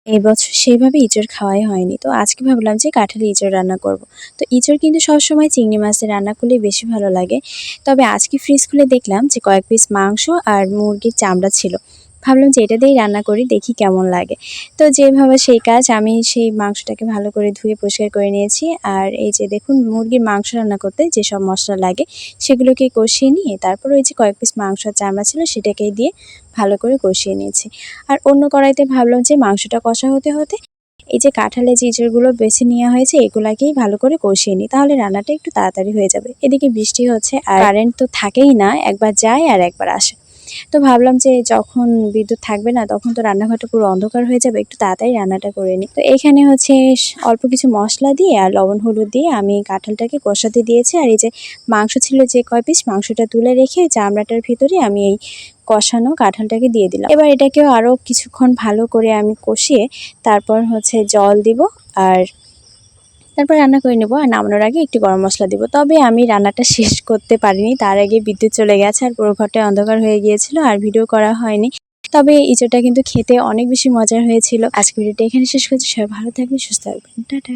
এই বছর সেইভাবে ইঁচড় খাওয়াই হয়নি। তো আজকে ভাবলাম যে কাঁঠালি ইঁচড় রান্না করব। তো ইঁচড় কিন্তু সবসময় চিংড়ি মাছের রান্না করলে বেশি ভালো লাগে। তবে আজকে ফ্রিজ খুলে দেখলাম যে কয়েক পিস মাংস আর মুরগির চামড়া ছিল। ভাবলাম যে এটা দিয়েই রান্না করি, দেখি কেমন লাগে। তো যেভাবে সেই কাজ, আমি সেই মাংসটাকে ভালো করে ধুয়ে পরিষ্কার করে নিয়েছি। আর এই যে দেখুন, মুরগির মাংস রান্না করতে যেসব মশলা লাগে সেগুলোকে কষিয়ে নিয়ে তারপর ওই যে কয়েক পিস মাংস আর চামড়া ছিল সেটাকে দিয়ে ভালো করে কষিয়ে নিয়েছি। আর অন্য কড়াইতে ভাবলাম যে মাংসটা কষা হতে হতে এই যে কাঁঠালের যে ইঁচড়গুলো বেছে নেওয়া হয়েছে এগুলাকেই ভালো করে কষিয়ে নিই, তাহলে রান্নাটা একটু তাড়াতাড়ি হয়ে যাবে। এদিকে বৃষ্টি হচ্ছে আর কারেন্ট তো থাকেই না, একবার যায় আর একবার আসে। তো ভাবলাম যে যখন বিদ্যুৎ থাকবে না তখন তো রান্নাঘরটা পুরো অন্ধকার হয়ে যাবে, একটু তাড়াতাড়ি রান্নাটা করে নিই। তো এখানে হচ্ছে অল্প কিছু মশলা দিয়ে আর লবণ হলুদ দিয়ে আমি কাঁঠালটাকে কষাতে দিয়েছি। আর এই যে মাংস ছিল যে কয় পিস, মাংসটা তুলে রেখে চামড়াটার ভিতরে আমি এই কষানো কাঁঠালটাকে দিয়ে দিলাম। এবার এটাকেও আরও কিছুক্ষণ ভালো করে আমি কষিয়ে তারপর হচ্ছে জল দিব আর তারপর রান্না করে নেব। আর নামানোর আগে একটু গরম মশলা দিব। তবে আমি রান্নাটা শেষ করতে পারিনি, তার আগে বিদ্যুৎ চলে গেছে আর পুরো ঘরটা অন্ধকার হয়ে গিয়েছিল আর ভিডিও করা হয়নি। তবে ইঁচড়টা কিন্তু খেতে অনেক বেশি মজার হয়েছিল। আজকে ভিডিওটা এখানে শেষ করছি। সবাই ভালো থাকবেন, সুস্থ থাকবেন, টাটা।